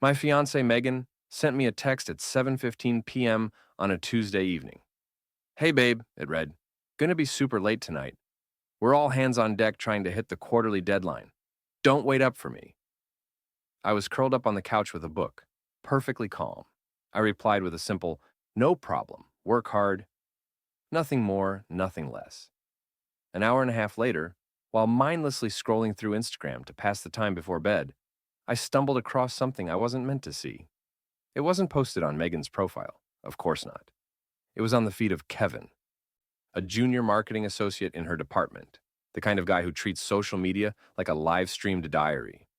My fiancée Megan sent me a text at 7:15 p.m. on a Tuesday evening. "Hey babe," it read. "Gonna be super late tonight. We're all hands on deck trying to hit the quarterly deadline. Don't wait up for me." I was curled up on the couch with a book, perfectly calm. I replied with a simple, "No problem. Work hard." Nothing more, nothing less. An hour and a half later, while mindlessly scrolling through Instagram to pass the time before bed, I stumbled across something I wasn't meant to see. It wasn't posted on Megan's profile. Of course not. It was on the feed of Kevin, a junior marketing associate in her department, the kind of guy who treats social media like a live-streamed diary.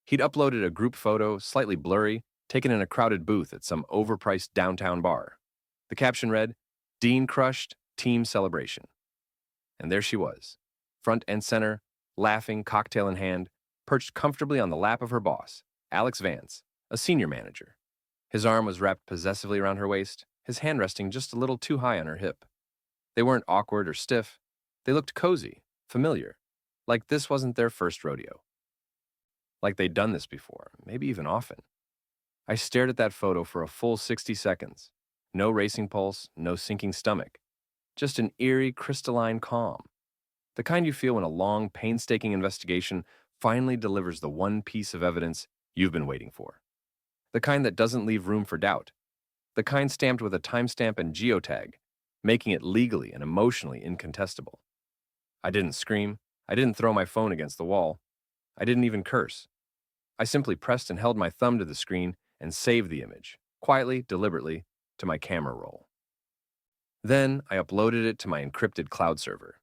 He'd uploaded a group photo, slightly blurry, taken in a crowded booth at some overpriced downtown bar. The caption read, "Dean crushed, team celebration." And there she was, front and center, laughing, cocktail in hand, perched comfortably on the lap of her boss, Alex Vance, a senior manager. His arm was wrapped possessively around her waist, his hand resting just a little too high on her hip. They weren't awkward or stiff. They looked cozy, familiar, like this wasn't their first rodeo. Like they'd done this before, maybe even often. I stared at that photo for a full 60 seconds. No racing pulse, no sinking stomach. Just an eerie, crystalline calm. The kind you feel when a long, painstaking investigation finally delivers the one piece of evidence you've been waiting for. The kind that doesn't leave room for doubt. The kind stamped with a timestamp and geotag, making it legally and emotionally incontestable. I didn't scream. I didn't throw my phone against the wall. I didn't even curse. I simply pressed and held my thumb to the screen and saved the image, quietly, deliberately, to my camera roll. Then I uploaded it to my encrypted cloud server.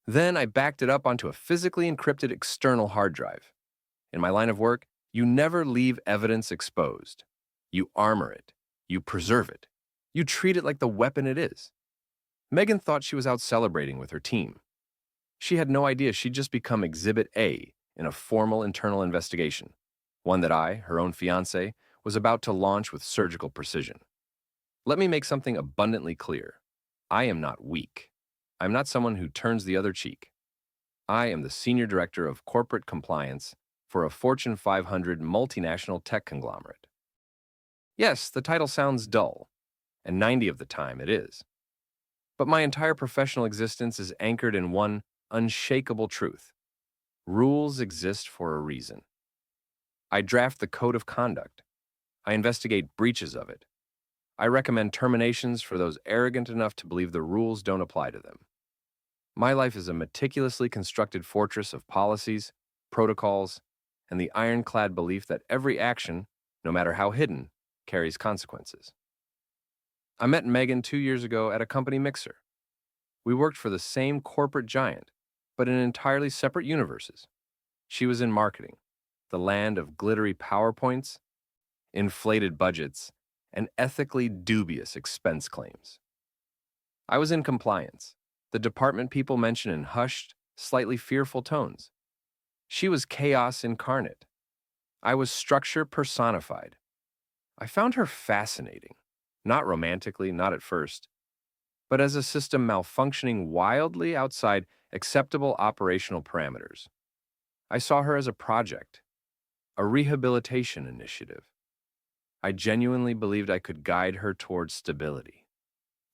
Then I backed it up onto a physically encrypted external hard drive. In my line of work, you never leave evidence exposed. You armor it. You preserve it. You treat it like the weapon it is. Megan thought she was out celebrating with her team. She had no idea she'd just become Exhibit A in a formal internal investigation, one that I, her own fiancé, was about to launch with surgical precision. Let me make something abundantly clear. I am not weak. I'm not someone who turns the other cheek. I am the Senior Director of Corporate Compliance for a Fortune 500 multinational tech conglomerate. Yes, the title sounds dull, and 90 of the time it is. But my entire professional existence is anchored in one unshakable truth. Rules exist for a reason. I draft the code of conduct. I investigate breaches of it. I recommend terminations for those arrogant enough to believe the rules don't apply to them. My life is a meticulously constructed fortress of policies, protocols, and the ironclad belief that every action, no matter how hidden, carries consequences. I met Megan 2 years ago at a company mixer. We worked for the same corporate giant, but in entirely separate universes. She was in marketing, the land of glittery PowerPoints, inflated budgets, and ethically dubious expense claims. I was in compliance, the department people mention in hushed, slightly fearful tones. She was chaos incarnate. I was structure personified. I found her fascinating, not romantically, not at first, but as a system malfunctioning wildly outside acceptable operational parameters. I saw her as a project, a rehabilitation initiative. I genuinely believed I could guide her toward stability,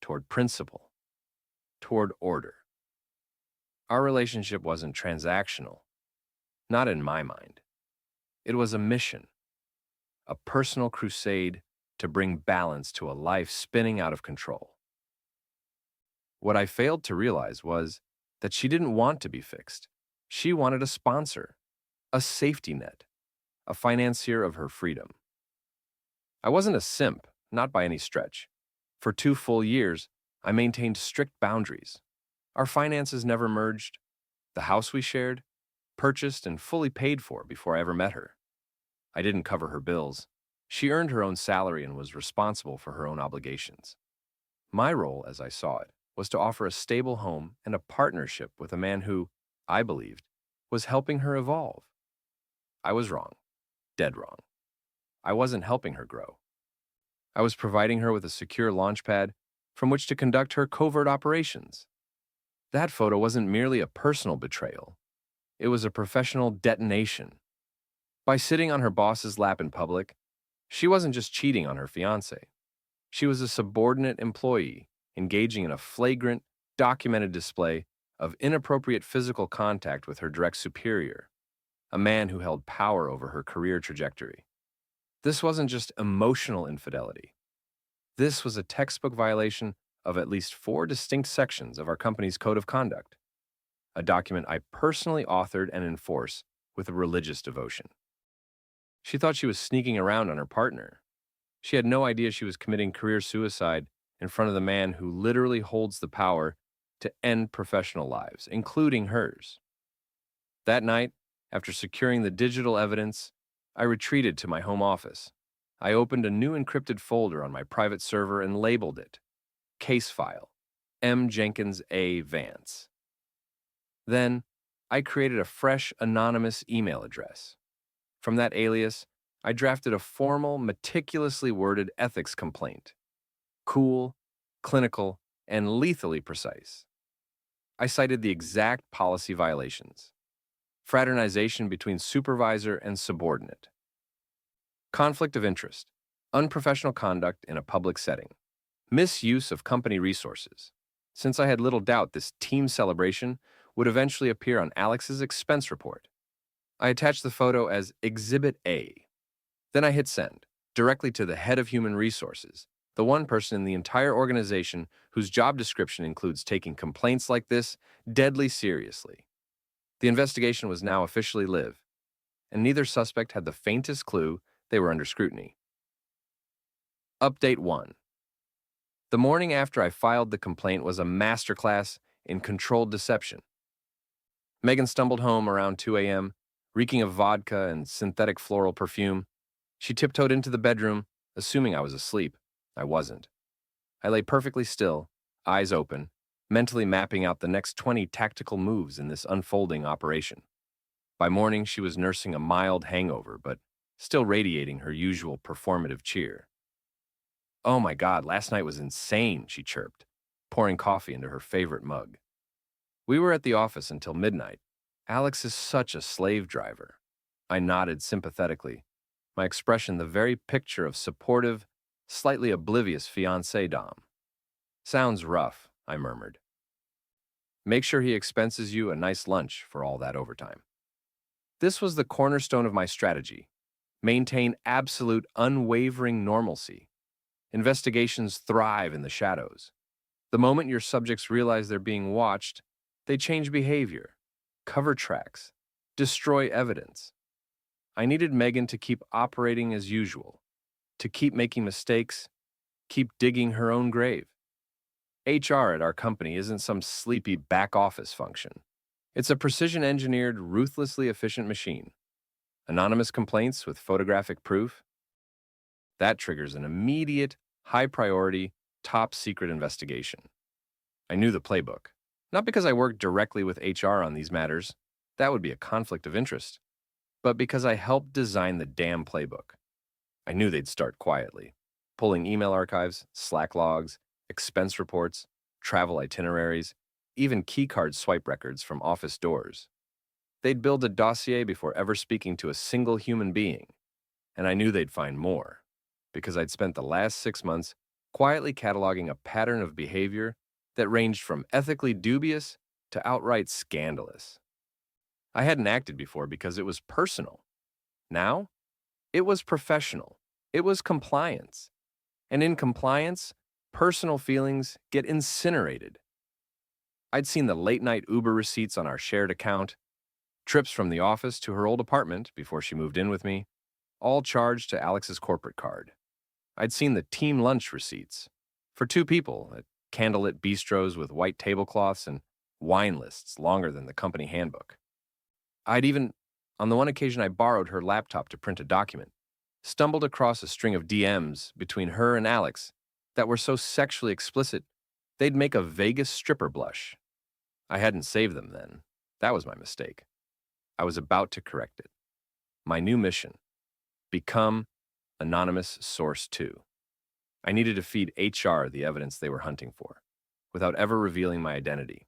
toward principle, toward order. Our relationship wasn't transactional, not in my mind. It was a mission, a personal crusade to bring balance to a life spinning out of control. What I failed to realize was that she didn't want to be fixed. She wanted a sponsor, a safety net, a financier of her freedom. I wasn't a simp, not by any stretch. For 2 full years, I maintained strict boundaries. Our finances never merged. The house we shared, purchased and fully paid for before I ever met her. I didn't cover her bills. She earned her own salary and was responsible for her own obligations. My role, as I saw it, was to offer a stable home and a partnership with a man who, I believed, was helping her evolve. I was wrong, dead wrong. I wasn't helping her grow. I was providing her with a secure launchpad from which to conduct her covert operations. That photo wasn't merely a personal betrayal. It was a professional detonation. By sitting on her boss's lap in public, She wasn't just cheating on her fiancé. She was a subordinate employee engaging in a flagrant, documented display of inappropriate physical contact with her direct superior, a man who held power over her career trajectory. This wasn't just emotional infidelity. This was a textbook violation of at least 4 distinct sections of our company's code of conduct, a document I personally authored and enforce with a religious devotion. She thought she was sneaking around on her partner. She had no idea she was committing career suicide in front of the man who literally holds the power to end professional lives, including hers. That night, after securing the digital evidence, I retreated to my home office. I opened a new encrypted folder on my private server and labeled it Case File, M. Jenkins A. Vance. Then, I created a fresh anonymous email address. From that alias, I drafted a formal, meticulously worded ethics complaint. Cool, clinical, and lethally precise. I cited the exact policy violations: fraternization between supervisor and subordinate, conflict of interest, unprofessional conduct in a public setting, misuse of company resources. Since I had little doubt this team celebration would eventually appear on Alex's expense report, I attached the photo as Exhibit A. Then I hit send, directly to the head of human resources, the one person in the entire organization whose job description includes taking complaints like this deadly seriously. The investigation was now officially live, and neither suspect had the faintest clue they were under scrutiny. Update 1. The morning after I filed the complaint was a masterclass in controlled deception. Megan stumbled home around 2 a.m., reeking of vodka and synthetic floral perfume. She tiptoed into the bedroom, assuming I was asleep. I wasn't. I lay perfectly still, eyes open, mentally mapping out the next 20 tactical moves in this unfolding operation. By morning, she was nursing a mild hangover, but still radiating her usual performative cheer. "Oh my God, last night was insane," she chirped, pouring coffee into her favorite mug. We were at the office until midnight. Alex is such a slave driver. I nodded sympathetically, my expression the very picture of supportive, slightly oblivious fiancé dom. "Sounds rough," I murmured. "Make sure he expenses you a nice lunch for all that overtime." This was the cornerstone of my strategy: maintain absolute, unwavering normalcy. Investigations thrive in the shadows. The moment your subjects realize they're being watched, they change behavior, cover tracks, destroy evidence. I needed Megan to keep operating as usual, to keep making mistakes, keep digging her own grave. HR at our company isn't some sleepy back office function. It's a precision-engineered, ruthlessly efficient machine. Anonymous complaints with photographic proof? That triggers an immediate, high-priority, top-secret investigation. I knew the playbook. Not because I worked directly with HR on these matters, that would be a conflict of interest, but because I helped design the damn playbook. I knew they'd start quietly, pulling email archives, Slack logs, expense reports, travel itineraries, even keycard swipe records from office doors. They'd build a dossier before ever speaking to a single human being, and I knew they'd find more, because I'd spent the last 6 months quietly cataloging a pattern of behavior that ranged from ethically dubious to outright scandalous. I hadn't acted before because it was personal. Now, it was professional. It was compliance. And in compliance, personal feelings get incinerated. I'd seen the late-night Uber receipts on our shared account, trips from the office to her old apartment before she moved in with me, all charged to Alex's corporate card. I'd seen the team lunch receipts for 2 people at candlelit bistros with white tablecloths and wine lists longer than the company handbook. I'd even, on the one occasion I borrowed her laptop to print a document, stumbled across a string of DMs between her and Alex that were so sexually explicit they'd make a Vegas stripper blush. I hadn't saved them then. That was my mistake. I was about to correct it. My new mission: become Anonymous Source 2. I needed to feed HR the evidence they were hunting for, without ever revealing my identity.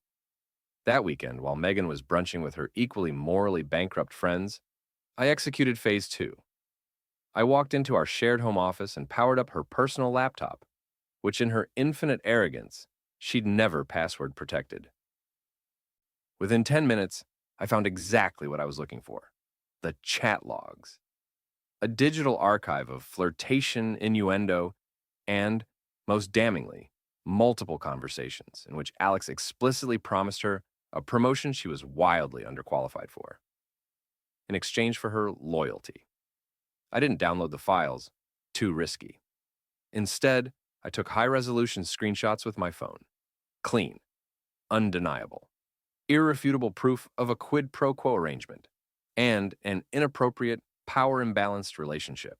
That weekend, while Megan was brunching with her equally morally bankrupt friends, I executed Phase 2. I walked into our shared home office and powered up her personal laptop, which in her infinite arrogance, she'd never password protected. Within 10 minutes, I found exactly what I was looking for: the chat logs. A digital archive of flirtation, innuendo, and, most damningly, multiple conversations in which Alex explicitly promised her a promotion she was wildly underqualified for, in exchange for her loyalty. I didn't download the files, too risky. Instead, I took high-resolution screenshots with my phone. Clean, undeniable, irrefutable proof of a quid pro quo arrangement and an inappropriate, power-imbalanced relationship.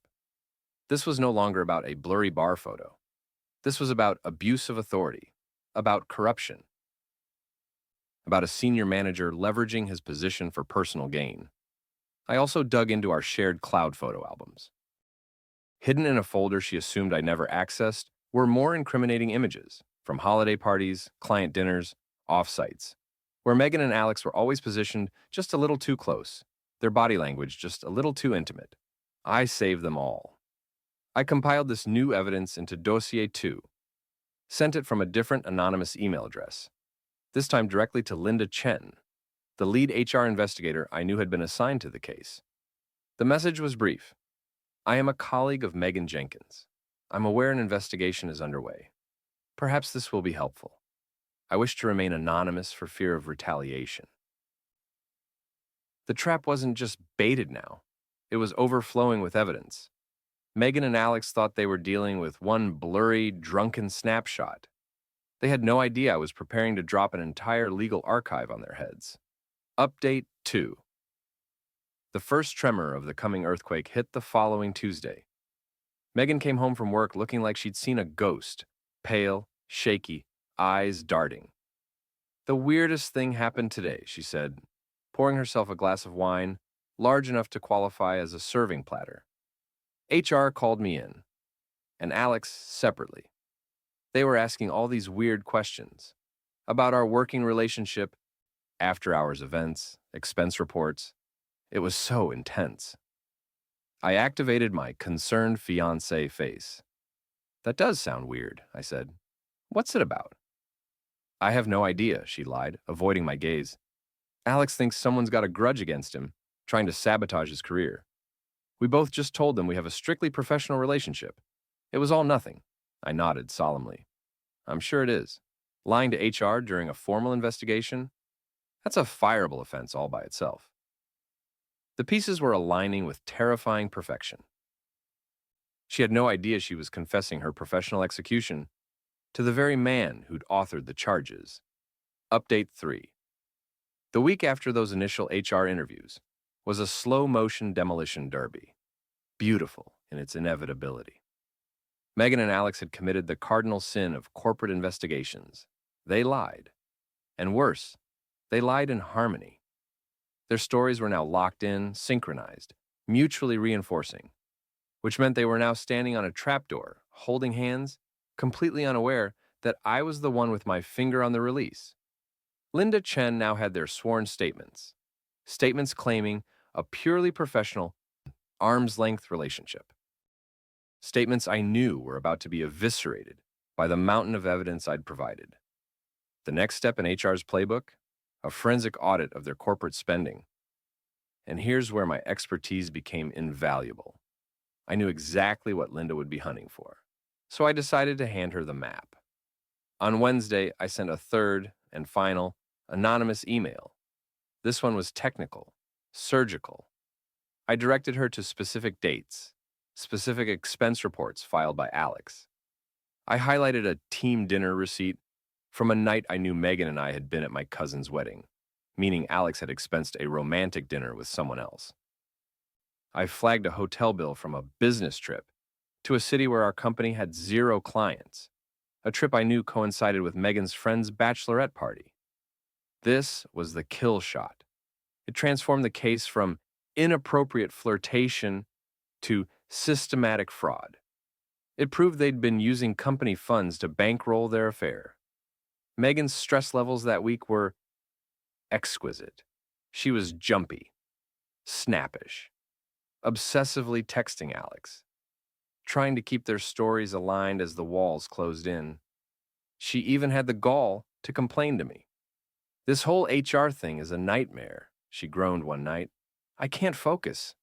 This was no longer about a blurry bar photo. This was about abuse of authority, about corruption, about a senior manager leveraging his position for personal gain. I also dug into our shared cloud photo albums. Hidden in a folder she assumed I never accessed were more incriminating images from holiday parties, client dinners, offsites, where Megan and Alex were always positioned just a little too close, their body language just a little too intimate. I saved them all. I compiled this new evidence into Dossier 2, sent it from a different anonymous email address, this time directly to Linda Chen, the lead HR investigator I knew had been assigned to the case. The message was brief. I am a colleague of Megan Jenkins. I'm aware an investigation is underway. Perhaps this will be helpful. I wish to remain anonymous for fear of retaliation. The trap wasn't just baited now. It was overflowing with evidence. Megan and Alex thought they were dealing with one blurry, drunken snapshot. They had no idea I was preparing to drop an entire legal archive on their heads. Update 2. The first tremor of the coming earthquake hit the following Tuesday. Megan came home from work looking like she'd seen a ghost, pale, shaky, eyes darting. The weirdest thing happened today, she said, pouring herself a glass of wine, large enough to qualify as a serving platter. HR called me in, and Alex separately. They were asking all these weird questions about our working relationship, after-hours events, expense reports. It was so intense. I activated my concerned fiancé face. That does sound weird, I said. What's it about? I have no idea, she lied, avoiding my gaze. Alex thinks someone's got a grudge against him, trying to sabotage his career. We both just told them we have a strictly professional relationship. It was all nothing. I nodded solemnly. I'm sure it is. Lying to HR during a formal investigation? That's a fireable offense all by itself. The pieces were aligning with terrifying perfection. She had no idea she was confessing her professional execution to the very man who'd authored the charges. Update 3. The week after those initial HR interviews was a slow-motion demolition derby, beautiful in its inevitability. Megan and Alex had committed the cardinal sin of corporate investigations. They lied. And worse, they lied in harmony. Their stories were now locked in, synchronized, mutually reinforcing, which meant they were now standing on a trapdoor, holding hands, completely unaware that I was the one with my finger on the release. Linda Chen now had their sworn statements claiming a purely professional, arm's-length relationship. Statements I knew were about to be eviscerated by the mountain of evidence I'd provided. The next step in HR's playbook? A forensic audit of their corporate spending. And here's where my expertise became invaluable. I knew exactly what Linda would be hunting for, so I decided to hand her the map. On Wednesday, I sent a third and final anonymous email. This one was technical, surgical. I directed her to specific dates, specific expense reports filed by Alex. I highlighted a team dinner receipt from a night I knew Megan and I had been at my cousin's wedding, meaning Alex had expensed a romantic dinner with someone else. I flagged a hotel bill from a business trip to a city where our company had 0 clients, a trip I knew coincided with Megan's friend's bachelorette party. This was the kill shot. It transformed the case from inappropriate flirtation to systematic fraud. It proved they'd been using company funds to bankroll their affair. Megan's stress levels that week were exquisite. She was jumpy, snappish, obsessively texting Alex, trying to keep their stories aligned as the walls closed in. She even had the gall to complain to me. "This whole HR thing is a nightmare," she groaned one night. "I can't focus.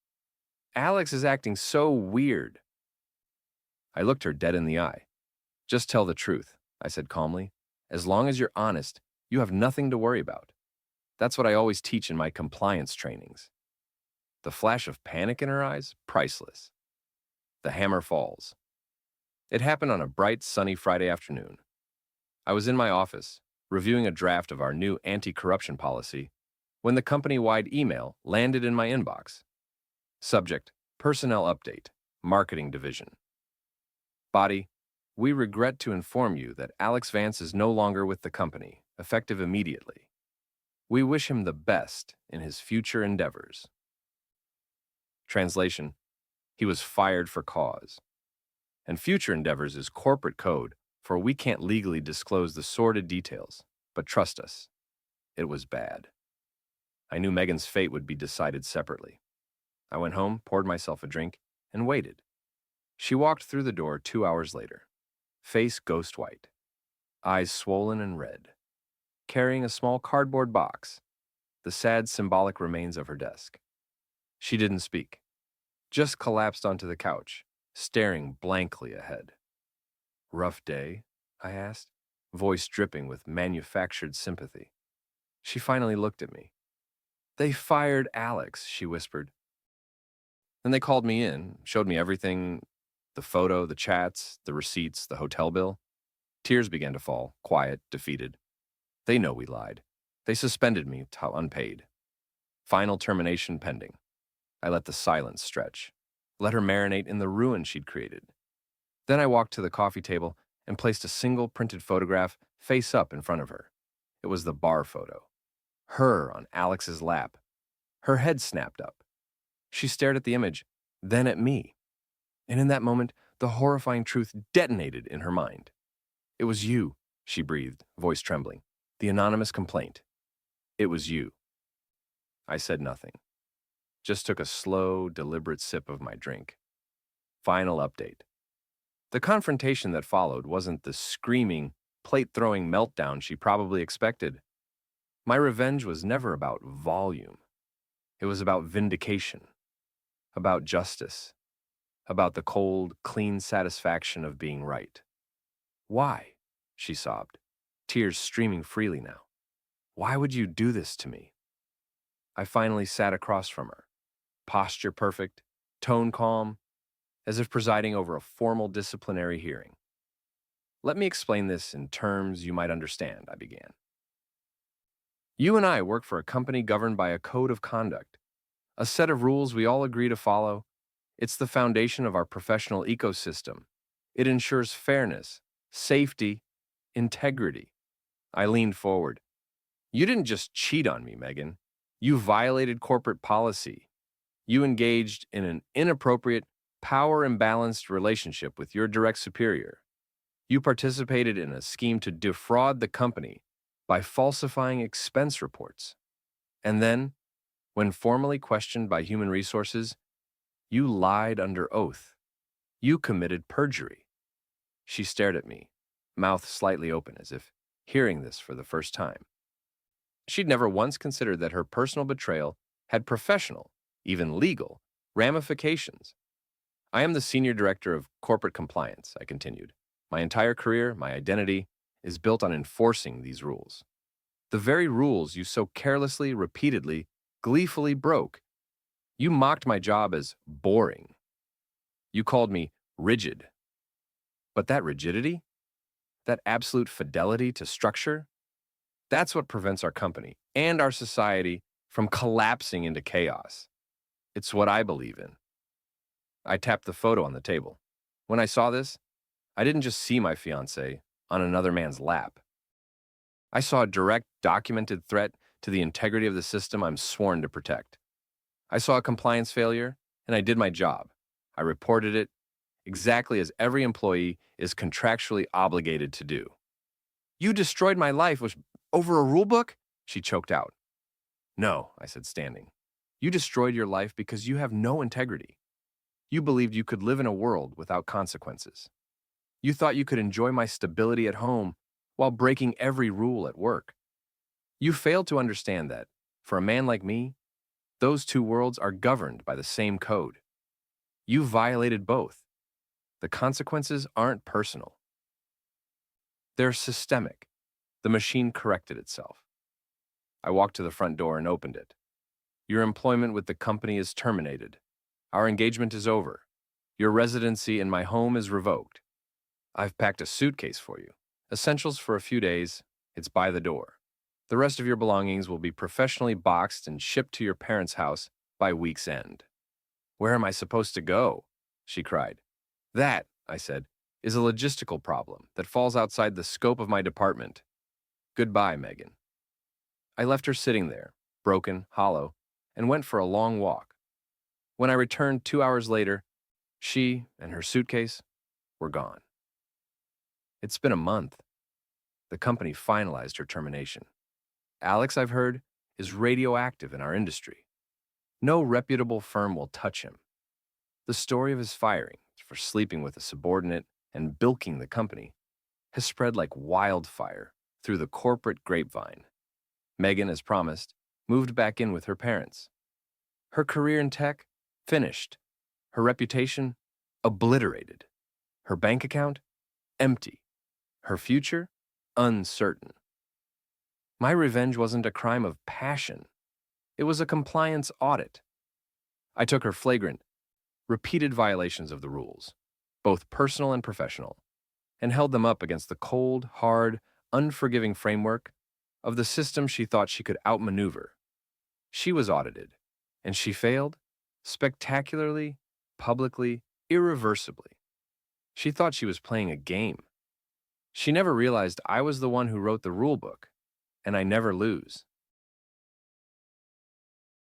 Alex is acting so weird." I looked her dead in the eye. "Just tell the truth," I said calmly. "As long as you're honest, you have nothing to worry about." That's what I always teach in my compliance trainings. The flash of panic in her eyes, priceless. The hammer falls. It happened on a bright, sunny Friday afternoon. I was in my office, reviewing a draft of our new anti-corruption policy, when the company-wide email landed in my inbox. Subject: Personnel Update, Marketing Division. Body: We regret to inform you that Alex Vance is no longer with the company, effective immediately. We wish him the best in his future endeavors. Translation: He was fired for cause. And future endeavors is corporate code, for we can't legally disclose the sordid details, but trust us, it was bad. I knew Megan's fate would be decided separately. I went home, poured myself a drink, and waited. She walked through the door 2 hours later, face ghost white, eyes swollen and red, carrying a small cardboard box, the sad symbolic remains of her desk. She didn't speak, just collapsed onto the couch, staring blankly ahead. "Rough day?" I asked, voice dripping with manufactured sympathy. She finally looked at me. "They fired Alex," she whispered. Then they called me in, showed me everything, the photo, the chats, the receipts, the hotel bill. Tears began to fall, quiet, defeated. They know we lied. They suspended me, unpaid. Final termination pending. I let the silence stretch, let her marinate in the ruin she'd created. Then I walked to the coffee table and placed a single printed photograph face up in front of her. It was the bar photo. Her on Alex's lap. Her head snapped up. She stared at the image, then at me. And in that moment, the horrifying truth detonated in her mind. "It was you," she breathed, voice trembling. "The anonymous complaint. It was you." I said nothing. Just took a slow, deliberate sip of my drink. Final update. The confrontation that followed wasn't the screaming, plate-throwing meltdown she probably expected. My revenge was never about volume. It was about vindication, about justice, about the cold, clean satisfaction of being right. "Why?" she sobbed, tears streaming freely now. "Why would you do this to me?" I finally sat across from her, posture perfect, tone calm, as if presiding over a formal disciplinary hearing. "Let me explain this in terms you might understand," I began. "You and I work for a company governed by a code of conduct, a set of rules we all agree to follow. It's the foundation of our professional ecosystem. It ensures fairness, safety, integrity." I leaned forward. "You didn't just cheat on me, Megan. You violated corporate policy. You engaged in an inappropriate, power-imbalanced relationship with your direct superior. You participated in a scheme to defraud the company by falsifying expense reports. And then, when formally questioned by human resources, you lied under oath. You committed perjury." She stared at me, mouth slightly open as if hearing this for the first time. She'd never once considered that her personal betrayal had professional, even legal, ramifications. "I am the Senior Director of Corporate Compliance," I continued. "My entire career, my identity, is built on enforcing these rules. The very rules you so carelessly, repeatedly, gleefully broke. You mocked my job as boring. You called me rigid. But that rigidity, that absolute fidelity to structure, that's what prevents our company and our society from collapsing into chaos. It's what I believe in." I tapped the photo on the table. When I saw this, I didn't just see my fiancée on another man's lap. I saw a direct, documented threat to the integrity of the system I'm sworn to protect. I saw a compliance failure, and I did my job. I reported it, exactly as every employee is contractually obligated to do. "You destroyed my life over a rule book?" she choked out. "No," I said, standing. You destroyed your life because you have no integrity. You believed you could live in a world without consequences. You thought you could enjoy my stability at home while breaking every rule at work. You failed to understand that, for a man like me, those two worlds are governed by the same code. You violated both. The consequences aren't personal. They're systemic. The machine corrected itself. I walked to the front door and opened it. Your employment with the company is terminated. Our engagement is over. Your residency in my home is revoked. I've packed a suitcase for you. Essentials for a few days. It's by the door. The rest of your belongings will be professionally boxed and shipped to your parents' house by week's end. Where am I supposed to go? She cried. That, I said, is a logistical problem that falls outside the scope of my department. Goodbye, Megan. I left her sitting there, broken, hollow, and went for a long walk. When I returned 2 hours later, she and her suitcase were gone. It's been a month. The company finalized her termination. Alex, I've heard, is radioactive in our industry. No reputable firm will touch him. The story of his firing for sleeping with a subordinate and bilking the company has spread like wildfire through the corporate grapevine. Megan, as promised, moved back in with her parents. Her career in tech, finished. Her reputation, obliterated. Her bank account, empty. Her future, uncertain. My revenge wasn't a crime of passion. It was a compliance audit. I took her flagrant, repeated violations of the rules, both personal and professional, and held them up against the cold, hard, unforgiving framework of the system she thought she could outmaneuver. She was audited, and she failed spectacularly, publicly, irreversibly. She thought she was playing a game. She never realized I was the one who wrote the rule book, and I never lose.